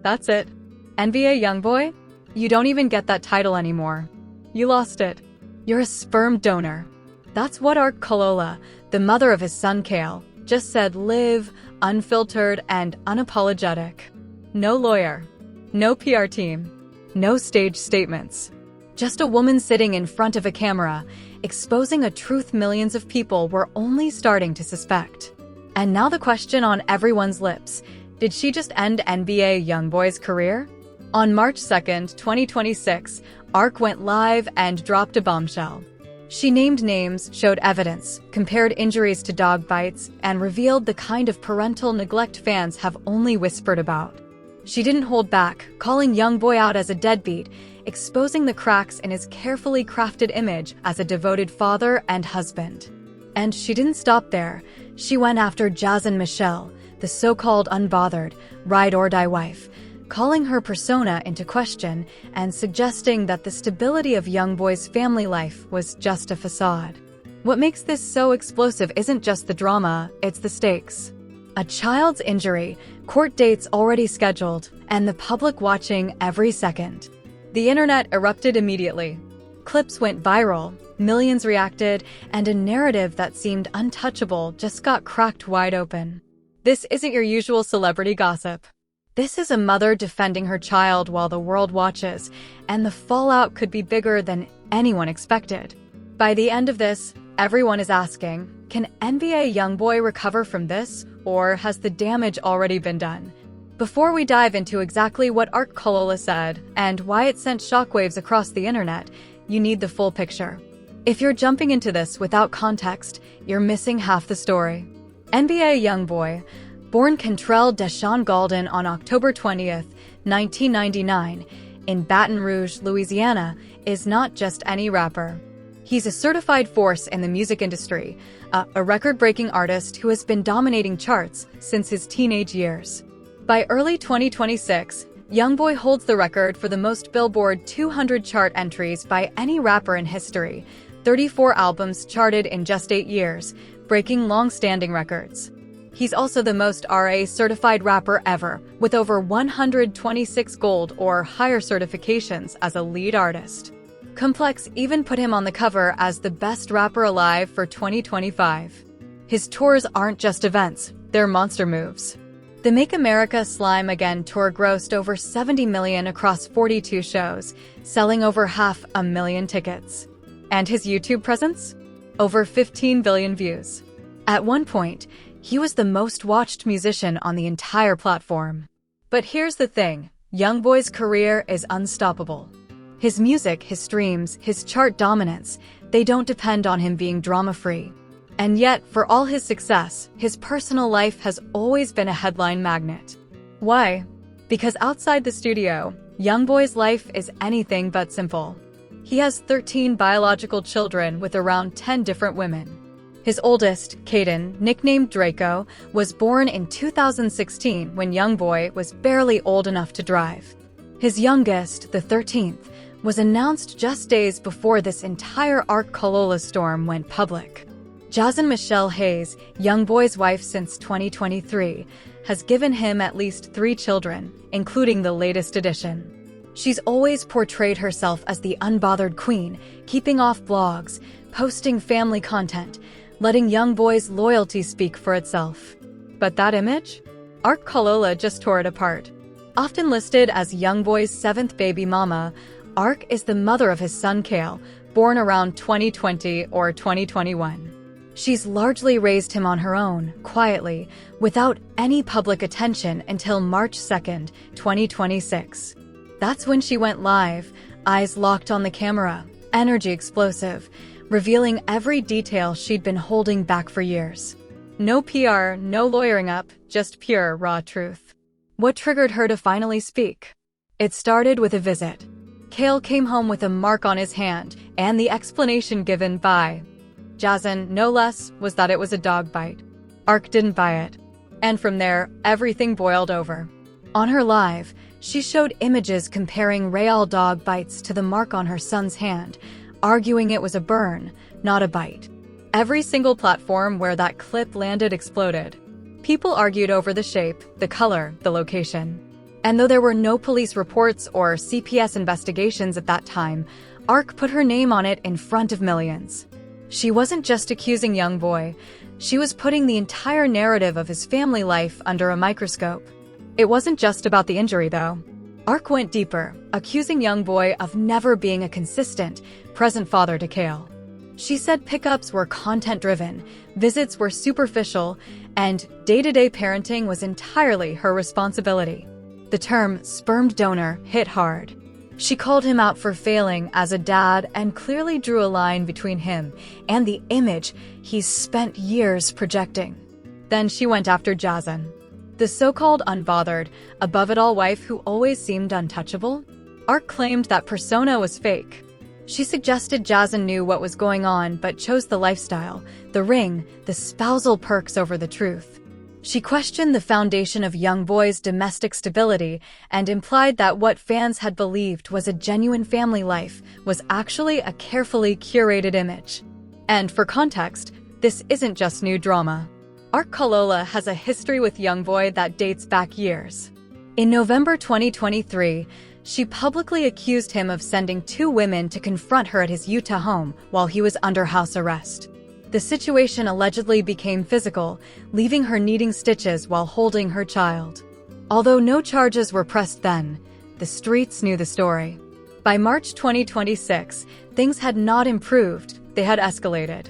That's it. NBA YoungBoy? You don't even get that title anymore. You lost it. You're a sperm donor. That's what Ark Kolola, the mother of his son Kale, just said. Live, unfiltered and unapologetic. No lawyer. No PR team. No stage statements. Just a woman sitting in front of a camera, exposing a truth millions of people were only starting to suspect. And now the question on everyone's lips: did she just end NBA YoungBoy's career? On March 2nd, 2026, Ark went live and dropped a bombshell. She named names, showed evidence, compared injuries to dog bites, and revealed the kind of parental neglect fans have only whispered about. She didn't hold back, calling YoungBoy out as a deadbeat, exposing the cracks in his carefully crafted image as a devoted father and husband. And she didn't stop there. She went after Jason Michelle, the so-called unbothered, ride-or-die wife, calling her persona into question and suggesting that the stability of YoungBoy's family life was just a facade. What makes this so explosive isn't just the drama, it's the stakes. A child's injury, court dates already scheduled, and the public watching every second. The internet erupted immediately. Clips went viral, millions reacted, and a narrative that seemed untouchable just got cracked wide open. This isn't your usual celebrity gossip. This is a mother defending her child while the world watches, and the fallout could be bigger than anyone expected. By the end of this, everyone is asking, can NBA YoungBoy recover from this, or has the damage already been done? Before we dive into exactly what Ark Kolola said and why it sent shockwaves across the internet, you need the full picture. If you're jumping into this without context, you're missing half the story. NBA YoungBoy, born Kentrell Deshawn Gaulden on October 20th, 1999, in Baton Rouge, Louisiana, is not just any rapper. He's a certified force in the music industry, a record-breaking artist who has been dominating charts since his teenage years. By early 2026, YoungBoy holds the record for the most Billboard 200 chart entries by any rapper in history, 34 albums charted in just 8 years, breaking long-standing records. He's also the most RA-certified rapper ever, with over 126 gold or higher certifications as a lead artist. Complex even put him on the cover as the best rapper alive for 2025. His tours aren't just events, they're monster moves. The Make America Slime Again tour grossed over $70 million across 42 shows, selling over 500,000 tickets. And his YouTube presence? Over 15 billion views. At one point, he was the most watched musician on the entire platform. But here's the thing, YoungBoy's career is unstoppable. His music, his streams, his chart dominance, they don't depend on him being drama-free. And yet, for all his success, his personal life has always been a headline magnet. Why? Because outside the studio, YoungBoy's life is anything but simple. He has 13 biological children with around 10 different women. His oldest, Caden, nicknamed Draco, was born in 2016 when YoungBoy was barely old enough to drive. His youngest, the 13th, was announced just days before this entire Ark Kolola storm went public. Jason Michelle Hayes, YoungBoy's wife since 2023, has given him at least 3 children, including the latest addition. She's always portrayed herself as the unbothered queen, keeping off blogs, posting family content, letting YoungBoy's loyalty speak for itself. But that image? Ark Kolola just tore it apart. Often listed as YoungBoy's 7th baby mama, Ark is the mother of his son Kale, born around 2020 or 2021. She's largely raised him on her own, quietly, without any public attention until March 2nd, 2026. That's when she went live, eyes locked on the camera, energy explosive, revealing every detail she'd been holding back for years. No PR, no lawyering up, just pure, raw truth. What triggered her to finally speak? It started with a visit. Kale came home with a mark on his hand, and the explanation given by Jason, no less, was that it was a dog bite. Ark didn't buy it. And from there, everything boiled over. On her live, she showed images comparing real dog bites to the mark on her son's hand, arguing it was a burn, not a bite. Every single platform where that clip landed exploded. People argued over the shape, the color, the location. And though there were no police reports or CPS investigations at that time, ARK put her name on it in front of millions. She wasn't just accusing YoungBoy, she was putting the entire narrative of his family life under a microscope. It wasn't just about the injury, though. ARK went deeper, accusing YoungBoy of never being a consistent, present father to Kale. She said pickups were content-driven, visits were superficial, and day-to-day parenting was entirely her responsibility. The term sperm donor hit hard. She called him out for failing as a dad and clearly drew a line between him and the image he's spent years projecting. Then she went after Jason, the so-called unbothered, above-it-all wife who always seemed untouchable. ARK claimed that persona was fake. She suggested Jason knew what was going on but chose the lifestyle, the ring, the spousal perks over the truth. She questioned the foundation of YoungBoy's domestic stability and implied that what fans had believed was a genuine family life was actually a carefully curated image. And for context, this isn't just new drama. ARK Kalola has a history with YoungBoy that dates back years. In November 2023, she publicly accused him of sending 2 women to confront her at his Utah home while he was under house arrest. The situation allegedly became physical, leaving her needing stitches while holding her child. Although no charges were pressed then, the streets knew the story. By March 2026, things had not improved, they had escalated.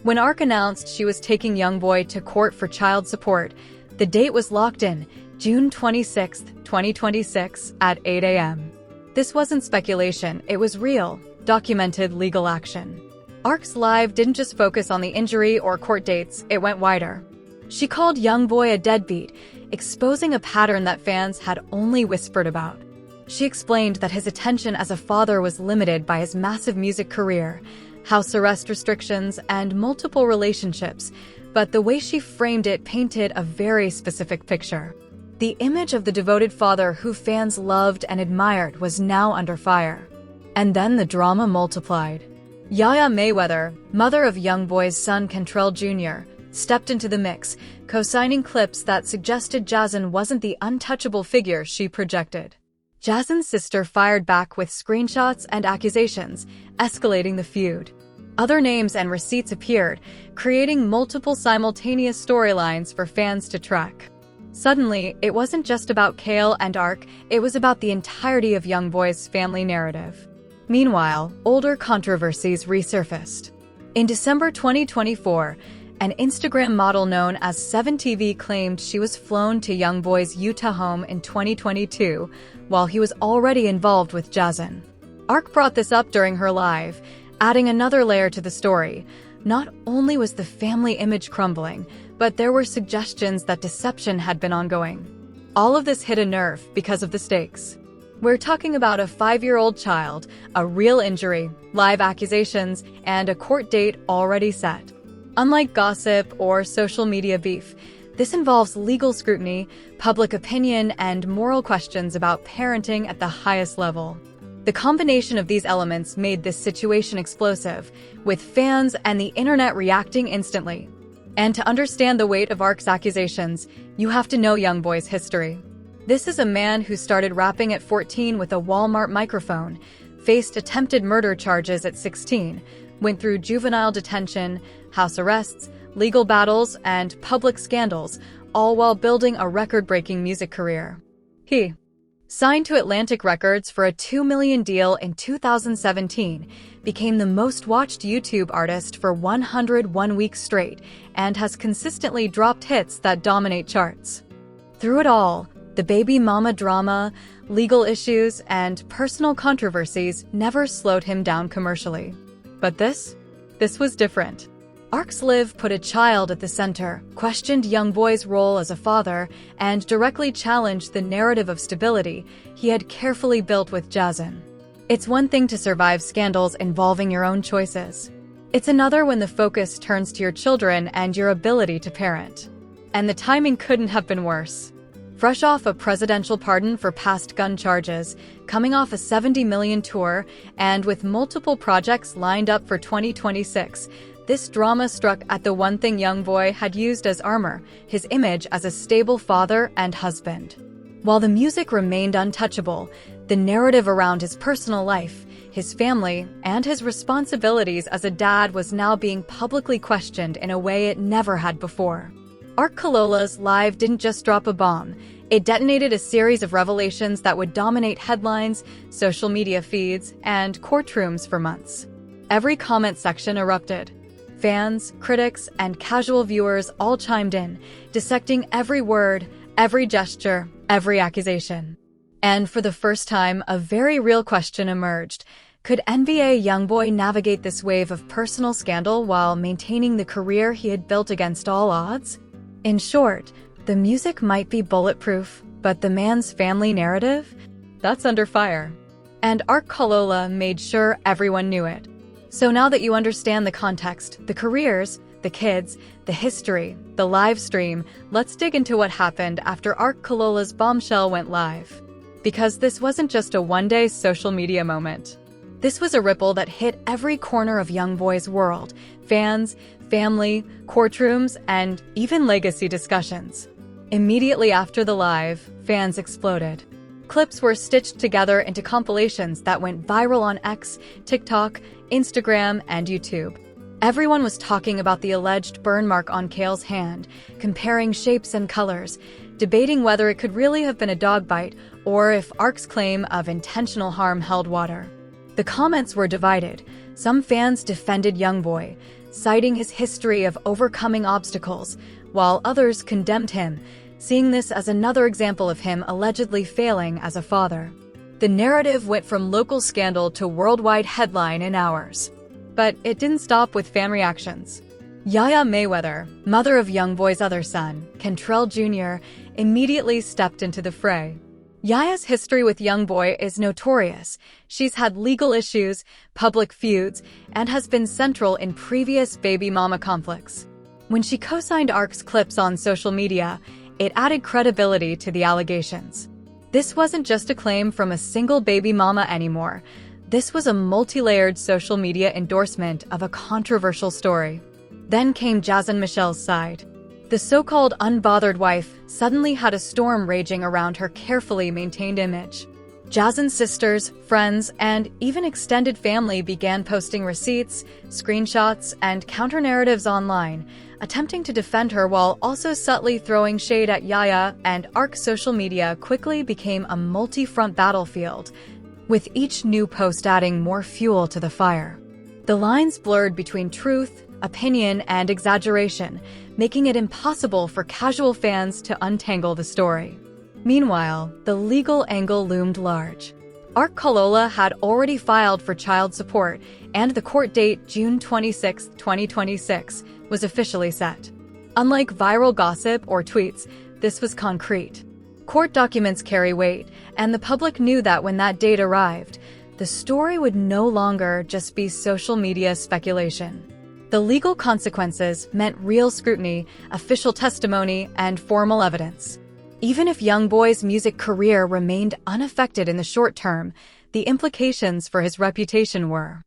When ARK announced she was taking YoungBoy to court for child support, the date was locked in, June 26, 2026, at 8 a.m. This wasn't speculation, it was real, documented legal action. ARK's live didn't just focus on the injury or court dates, it went wider. She called YoungBoy a deadbeat, exposing a pattern that fans had only whispered about. She explained that his attention as a father was limited by his massive music career, house arrest restrictions, and multiple relationships, but the way she framed it painted a very specific picture. The image of the devoted father who fans loved and admired was now under fire. And then the drama multiplied. Yaya Mayweather, mother of YoungBoy's son Cantrell Jr., stepped into the mix, co-signing clips that suggested Jason wasn't the untouchable figure she projected. Jason's sister fired back with screenshots and accusations, escalating the feud. Other names and receipts appeared, creating multiple simultaneous storylines for fans to track. Suddenly, it wasn't just about Kale and ARK, it was about the entirety of YoungBoy's family narrative. Meanwhile, older controversies resurfaced. In December 2024, an Instagram model known as 7TV claimed she was flown to YoungBoy's Utah home in 2022 while he was already involved with Jason. ARK brought this up during her live, adding another layer to the story. Not only was the family image crumbling, but there were suggestions that deception had been ongoing. All of this hit a nerve because of the stakes. We're talking about a 5-year-old child, a real injury, live accusations, and a court date already set. Unlike gossip or social media beef, this involves legal scrutiny, public opinion, and moral questions about parenting at the highest level. The combination of these elements made this situation explosive, with fans and the internet reacting instantly. And to understand the weight of ARK's accusations, you have to know YoungBoy's history. This is a man who started rapping at 14 with a Walmart microphone, faced attempted murder charges at 16, went through juvenile detention, house arrests, legal battles, and public scandals, all while building a record-breaking music career. He signed to Atlantic Records for a $2 million deal in 2017, became the most-watched YouTube artist for 101 weeks straight, and has consistently dropped hits that dominate charts. Through it all, the baby mama drama, legal issues, and personal controversies never slowed him down commercially. But this was different. ARK's Live put a child at the center, questioned YoungBoy's role as a father, and directly challenged the narrative of stability he had carefully built with Jason. It's one thing to survive scandals involving your own choices. It's another when the focus turns to your children and your ability to parent. And the timing couldn't have been worse. Fresh off a presidential pardon for past gun charges, coming off a $70 million tour, and with multiple projects lined up for 2026, this drama struck at the one thing YoungBoy had used as armor, his image as a stable father and husband. While the music remained untouchable, the narrative around his personal life, his family, and his responsibilities as a dad was now being publicly questioned in a way it never had before. Ark Kalola's live didn't just drop a bomb. It detonated a series of revelations that would dominate headlines, social media feeds, and courtrooms for months. Every comment section erupted. Fans, critics, and casual viewers all chimed in, dissecting every word, every gesture, every accusation. And for the first time, a very real question emerged. Could NBA YoungBoy navigate this wave of personal scandal while maintaining the career he had built against all odds? In short, the music might be bulletproof, but the man's family narrative? That's under fire. And Ark Kalola made sure everyone knew it. So now that you understand the context, the careers, the kids, the history, the live stream, let's dig into what happened after Ark Kalola's bombshell went live. Because this wasn't just a one-day social media moment. This was a ripple that hit every corner of YoungBoy's world: fans, family, courtrooms, and even legacy discussions. Immediately after the live, fans exploded. Clips were stitched together into compilations that went viral on X, TikTok, Instagram, and YouTube. Everyone was talking about the alleged burn mark on Kale's hand, comparing shapes and colors, debating whether it could really have been a dog bite or if Ark's claim of intentional harm held water. The comments were divided. Some fans defended YoungBoy, citing his history of overcoming obstacles, while others condemned him, seeing this as another example of him allegedly failing as a father. The narrative went from local scandal to worldwide headline in hours. But it didn't stop with fan reactions. Yaya Mayweather, mother of YoungBoy's other son, Kentrell Jr., immediately stepped into the fray. Yaya's history with YoungBoy is notorious. She's had legal issues, public feuds, and has been central in previous baby mama conflicts. When she co-signed Ark's clips on social media, it added credibility to the allegations. This wasn't just a claim from a single baby mama anymore. This was a multi-layered social media endorsement of a controversial story. Then came Jazzen Michelle's side. The so-called unbothered wife suddenly had a storm raging around her carefully maintained image. Jazzen's sisters, friends, and even extended family began posting receipts, screenshots, and counter-narratives online, attempting to defend her while also subtly throwing shade at Yaya, and Ark's social media quickly became a multi-front battlefield, with each new post adding more fuel to the fire. The lines blurred between truth, opinion, and exaggeration, making it impossible for casual fans to untangle the story. Meanwhile, the legal angle loomed large. Ark Kalola had already filed for child support, and the court date, June 26, 2026, was officially set. Unlike viral gossip or tweets, this was concrete. Court documents carry weight, and the public knew that when that date arrived, the story would no longer just be social media speculation. The legal consequences meant real scrutiny, official testimony, and formal evidence. Even if YoungBoy's music career remained unaffected in the short term, the implications for his reputation were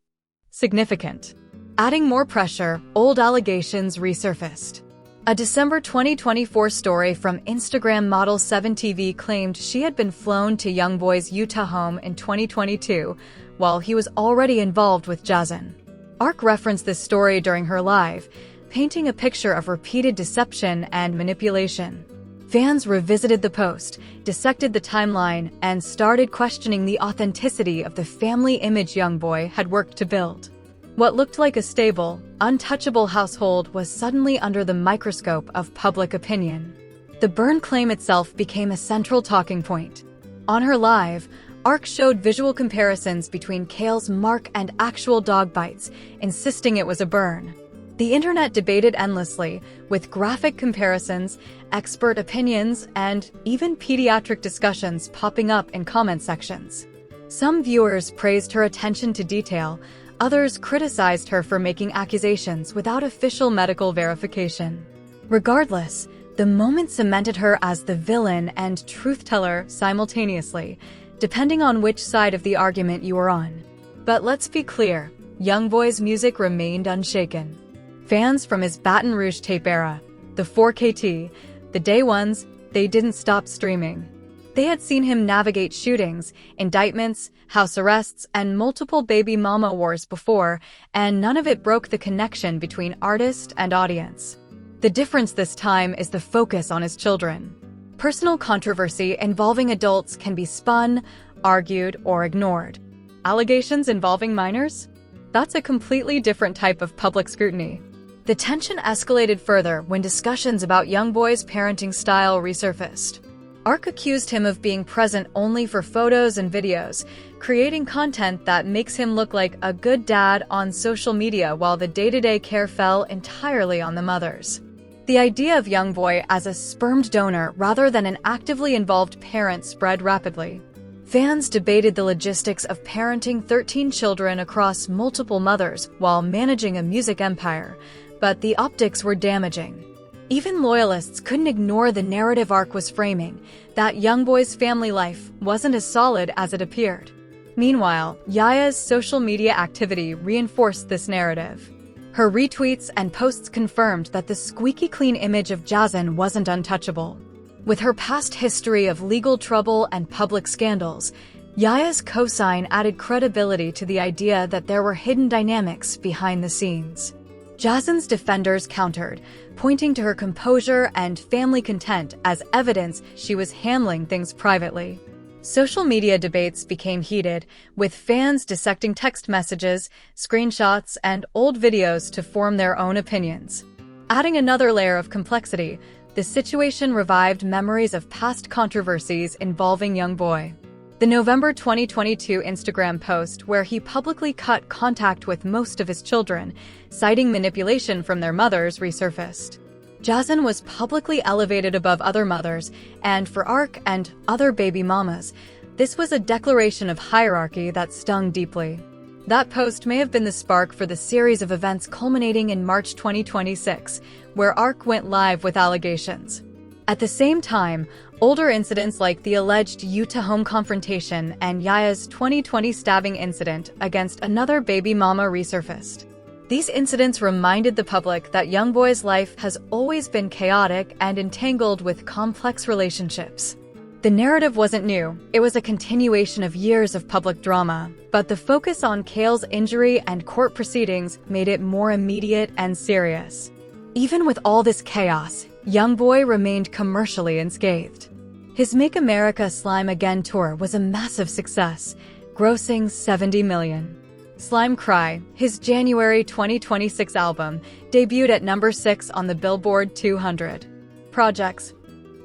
significant. Adding more pressure, old allegations resurfaced. A December 2024 story from Instagram model 7TV claimed she had been flown to YoungBoy's Utah home in 2022, while he was already involved with Jazzen. Ark referenced this story during her live, painting a picture of repeated deception and manipulation. Fans revisited the post, dissected the timeline, and started questioning the authenticity of the family image YoungBoy had worked to build. What looked like a stable, untouchable household was suddenly under the microscope of public opinion. The burn claim itself became a central talking point. On her live, Ark showed visual comparisons between Kale's mark and actual dog bites, insisting it was a burn. The internet debated endlessly, with graphic comparisons, expert opinions, and even pediatric discussions popping up in comment sections. Some viewers praised her attention to detail, others criticized her for making accusations without official medical verification. Regardless, the moment cemented her as the villain and truth-teller simultaneously, depending on which side of the argument you were on. But let's be clear, YoungBoy's music remained unshaken. Fans from his Baton Rouge tape era, the 4KT, the day ones, they didn't stop streaming. They had seen him navigate shootings, indictments, house arrests, and multiple baby mama wars before, and none of it broke the connection between artist and audience. The difference this time is the focus on his children. Personal controversy involving adults can be spun, argued, or ignored. Allegations involving minors? That's a completely different type of public scrutiny. The tension escalated further when discussions about YoungBoy's parenting style resurfaced. Ark accused him of being present only for photos and videos, creating content that makes him look like a good dad on social media while the day-to-day care fell entirely on the mothers. The idea of YoungBoy as a spermed donor rather than an actively involved parent spread rapidly. Fans debated the logistics of parenting 13 children across multiple mothers while managing a music empire, but the optics were damaging. Even loyalists couldn't ignore the narrative Ark was framing, that YoungBoy's family life wasn't as solid as it appeared. Meanwhile, Yaya's social media activity reinforced this narrative. Her retweets and posts confirmed that the squeaky clean image of Jason wasn't untouchable. With her past history of legal trouble and public scandals, Yaya's cosign added credibility to the idea that there were hidden dynamics behind the scenes. Jason's defenders countered, pointing to her composure and family content as evidence she was handling things privately. Social media debates became heated, with fans dissecting text messages, screenshots, and old videos to form their own opinions. Adding another layer of complexity, the situation revived memories of past controversies involving YoungBoy. The November 2022 Instagram post where he publicly cut contact with most of his children, citing manipulation from their mothers, resurfaced. Jason was publicly elevated above other mothers, and for Ark and other baby mamas, this was a declaration of hierarchy that stung deeply. That post may have been the spark for the series of events culminating in March 2026, where Ark went live with allegations. At the same time, older incidents like the alleged Utah home confrontation and Yaya's 2020 stabbing incident against another baby mama resurfaced. These incidents reminded the public that YoungBoy's life has always been chaotic and entangled with complex relationships. The narrative wasn't new, it was a continuation of years of public drama, but the focus on Kale's injury and court proceedings made it more immediate and serious. Even with all this chaos, YoungBoy remained commercially unscathed. His Make America Slime Again tour was a massive success, grossing $70 million. Slime Cry, his January 2026 album, debuted at number 6 on the Billboard 200. Projects,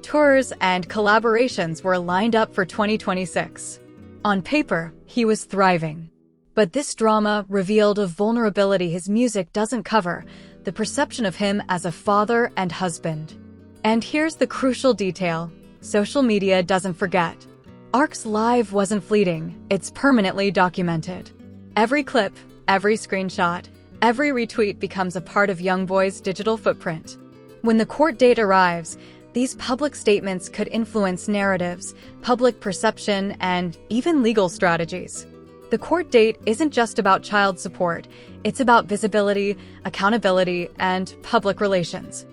tours, and collaborations were lined up for 2026. On paper, he was thriving. But this drama revealed a vulnerability his music doesn't cover, the perception of him as a father and husband. And here's the crucial detail: social media doesn't forget. Ark's live wasn't fleeting, it's permanently documented. Every clip, every screenshot, every retweet becomes a part of YoungBoy's digital footprint. When the court date arrives, these public statements could influence narratives, public perception, and even legal strategies. The court date isn't just about child support, it's about visibility, accountability, and public relations.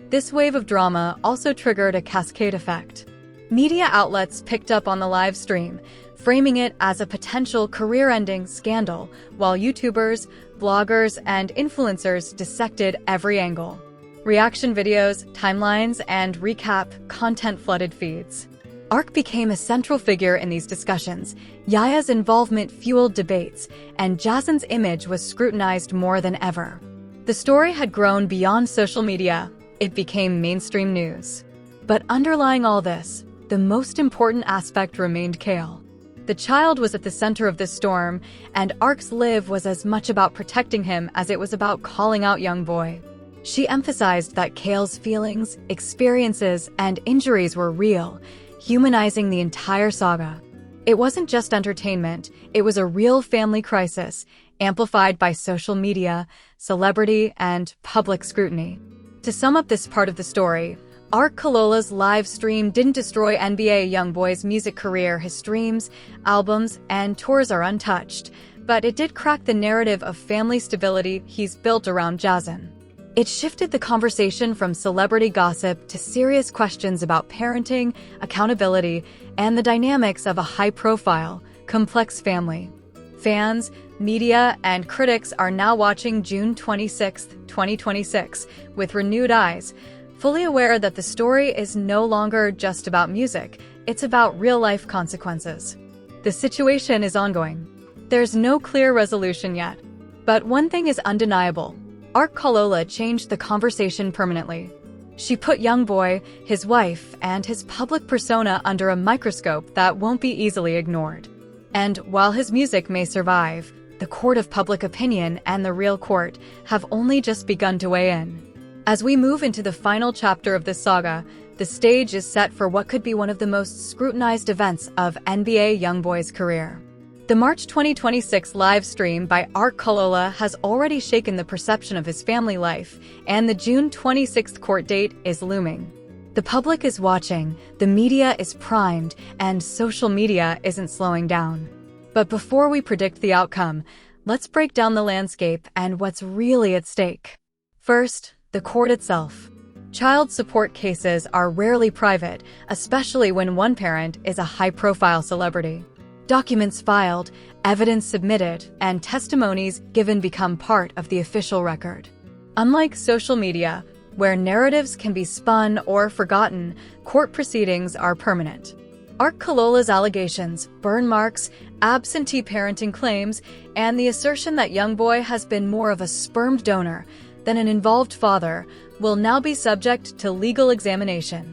This wave of drama also triggered a cascade effect. Media outlets picked up on the live stream, framing it as a potential career-ending scandal, while YouTubers, bloggers, and influencers dissected every angle. Reaction videos, timelines, and recap content flooded feeds. Ark became a central figure in these discussions. Yaya's involvement fueled debates, and Jason's image was scrutinized more than ever. The story had grown beyond social media. It became mainstream news. But underlying all this, the most important aspect remained Kale. The child was at the center of this storm, and Ark's live was as much about protecting him as it was about calling out YoungBoy. She emphasized that Kale's feelings, experiences, and injuries were real, humanizing the entire saga. It wasn't just entertainment, it was a real family crisis, amplified by social media, celebrity, and public scrutiny. To sum up this part of the story, Ark Kalola's live stream didn't destroy NBA YoungBoy's music career. His streams, albums, and tours are untouched, but it did crack the narrative of family stability he's built around Jason. It shifted the conversation from celebrity gossip to serious questions about parenting, accountability, and the dynamics of a high-profile, complex family. Fans, media, and critics are now watching June 26, 2026, with renewed eyes, fully aware that the story is no longer just about music, it's about real-life consequences. The situation is ongoing. There's no clear resolution yet. But one thing is undeniable. Art Kalola changed the conversation permanently. She put YoungBoy, his wife, and his public persona under a microscope that won't be easily ignored. And while his music may survive, the court of public opinion and the real court have only just begun to weigh in. As we move into the final chapter of this saga, the stage is set for what could be one of the most scrutinized events of NBA YoungBoy's career. The March 2026 live stream by Art Kalola has already shaken the perception of his family life, and the June 26th court date is looming. The public is watching, the media is primed, and social media isn't slowing down. But before we predict the outcome, let's break down the landscape and what's really at stake. First, the court itself. Child support cases are rarely private, especially when one parent is a high-profile celebrity. Documents filed, evidence submitted, and testimonies given become part of the official record. Unlike social media, where narratives can be spun or forgotten, court proceedings are permanent. Art Kalola's allegations, burn marks, absentee parenting claims, and the assertion that YoungBoy has been more of a sperm donor than an involved father will now be subject to legal examination.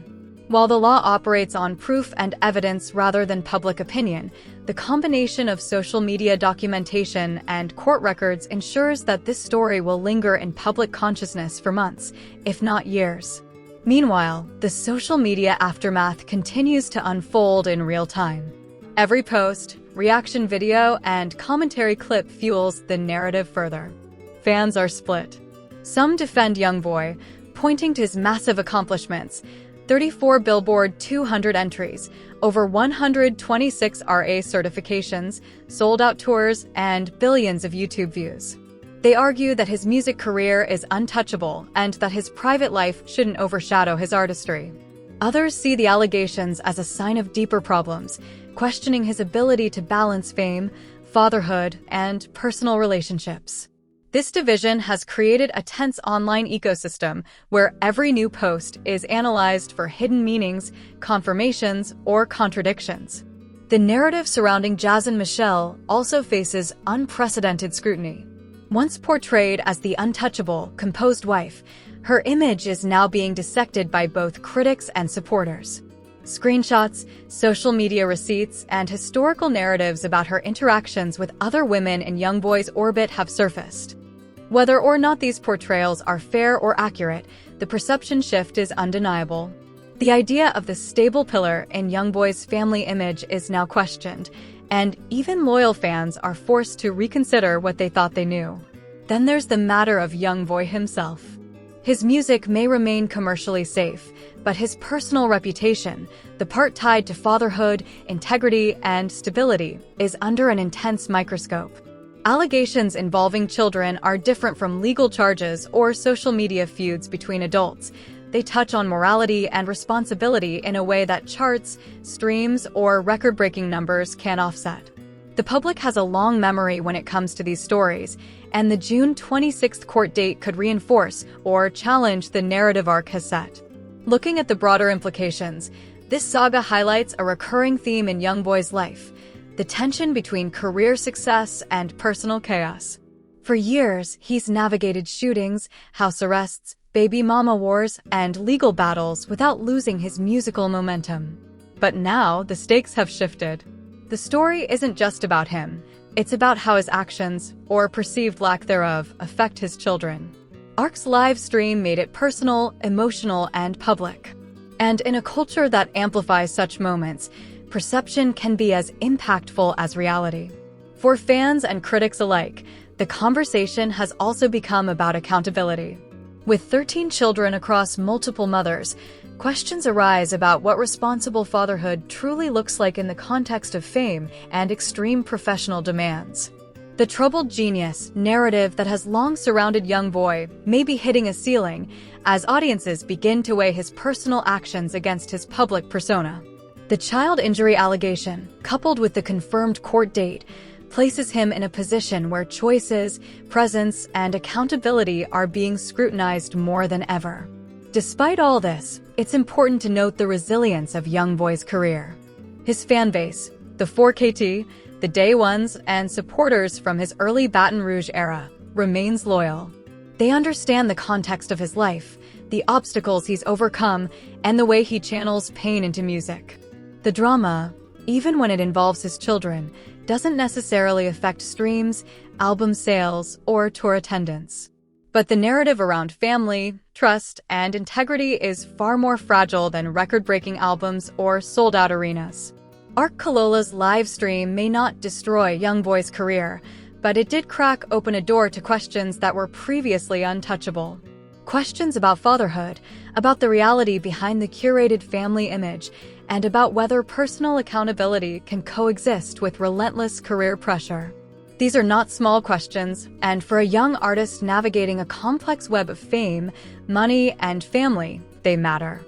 While the law operates on proof and evidence rather than public opinion, the combination of social media documentation and court records ensures that this story will linger in public consciousness for months, if not years. Meanwhile, the social media aftermath continues to unfold in real time. Every post, reaction video, and commentary clip fuels the narrative further. Fans are split. Some defend YoungBoy, pointing to his massive accomplishments: 34 Billboard 200 entries, over 126 RA certifications, sold-out tours, and billions of YouTube views. They argue that his music career is untouchable and that his private life shouldn't overshadow his artistry. Others see the allegations as a sign of deeper problems, questioning his ability to balance fame, fatherhood, and personal relationships. This division has created a tense online ecosystem where every new post is analyzed for hidden meanings, confirmations, or contradictions. The narrative surrounding Jazz and Michelle also faces unprecedented scrutiny. Once portrayed as the untouchable, composed wife, her image is now being dissected by both critics and supporters. Screenshots, social media receipts, and historical narratives about her interactions with other women in YoungBoy's orbit have surfaced. Whether or not these portrayals are fair or accurate, the perception shift is undeniable. The idea of the stable pillar in YoungBoy's family image is now questioned, and even loyal fans are forced to reconsider what they thought they knew. Then there's the matter of YoungBoy himself. His music may remain commercially safe, but his personal reputation, the part tied to fatherhood, integrity, and stability, is under an intense microscope. Allegations involving children are different from legal charges or social media feuds between adults. They touch on morality and responsibility in a way that charts, streams, or record-breaking numbers can offset. The public has a long memory when it comes to these stories, and the June 26th court date could reinforce or challenge the narrative arc has set. Looking at the broader implications, this saga highlights a recurring theme in YoungBoy's life: the tension between career success and personal chaos. For years, he's navigated shootings, house arrests, baby mama wars, and legal battles without losing his musical momentum. But now, the stakes have shifted. The story isn't just about him. It's about how his actions, or perceived lack thereof, affect his children. Art's live stream made it personal, emotional, and public. And in a culture that amplifies such moments, perception can be as impactful as reality. For fans and critics alike, the conversation has also become about accountability. With 13 children across multiple mothers, questions arise about what responsible fatherhood truly looks like in the context of fame and extreme professional demands. The troubled genius narrative that has long surrounded YoungBoy may be hitting a ceiling as audiences begin to weigh his personal actions against his public persona. The child injury allegation, coupled with the confirmed court date, places him in a position where choices, presence, and accountability are being scrutinized more than ever. Despite all this, it's important to note the resilience of YoungBoy's career. His fanbase, the 4KT, the Day Ones, and supporters from his early Baton Rouge era, remains loyal. They understand the context of his life, the obstacles he's overcome, and the way he channels pain into music. The drama, even when it involves his children, doesn't necessarily affect streams, album sales, or tour attendance. But the narrative around family, trust, and integrity is far more fragile than record-breaking albums or sold-out arenas. Art Kalola's live stream may not destroy YoungBoy's career, but it did crack open a door to questions that were previously untouchable. Questions about fatherhood, about the reality behind the curated family image, and about whether personal accountability can coexist with relentless career pressure. These are not small questions, and for a young artist navigating a complex web of fame, money, and family, they matter.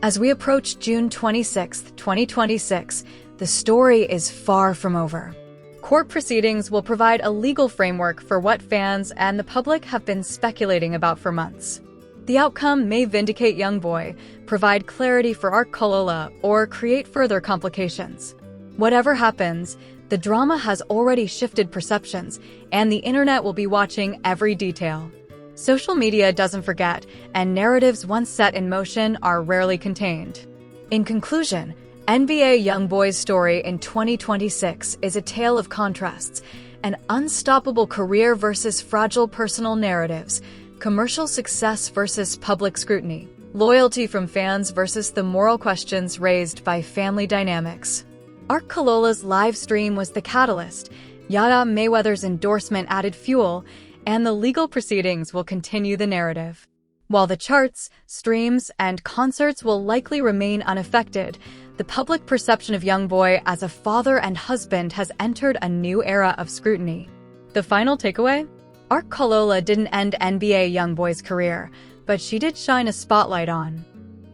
As we approach June 26, 2026, the story is far from over. Court proceedings will provide a legal framework for what fans and the public have been speculating about for months. The outcome may vindicate YoungBoy, provide clarity for Art Kalola, or create further complications. Whatever happens, the drama has already shifted perceptions, and the internet will be watching every detail. Social media doesn't forget, and narratives once set in motion are rarely contained. In conclusion, NBA YoungBoy's story in 2026 is a tale of contrasts, an unstoppable career versus fragile personal narratives, commercial success versus public scrutiny, loyalty from fans versus the moral questions raised by family dynamics. Art Kalola's live stream was the catalyst, Yada Mayweather's endorsement added fuel, and the legal proceedings will continue the narrative. While the charts, streams, and concerts will likely remain unaffected, the public perception of YoungBoy as a father and husband has entered a new era of scrutiny. The final takeaway? Art Kalola didn't end NBA YoungBoy's career, but she did shine a spotlight on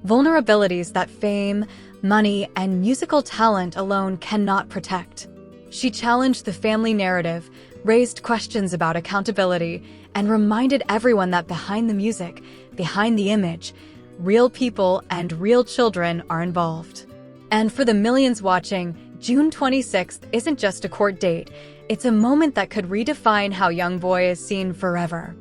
vulnerabilities that fame, money, and musical talent alone cannot protect. She challenged the family narrative, raised questions about accountability, and reminded everyone that behind the music, behind the image, real people and real children are involved. And for the millions watching, June 26th isn't just a court date, it's a moment that could redefine how YoungBoy is seen forever.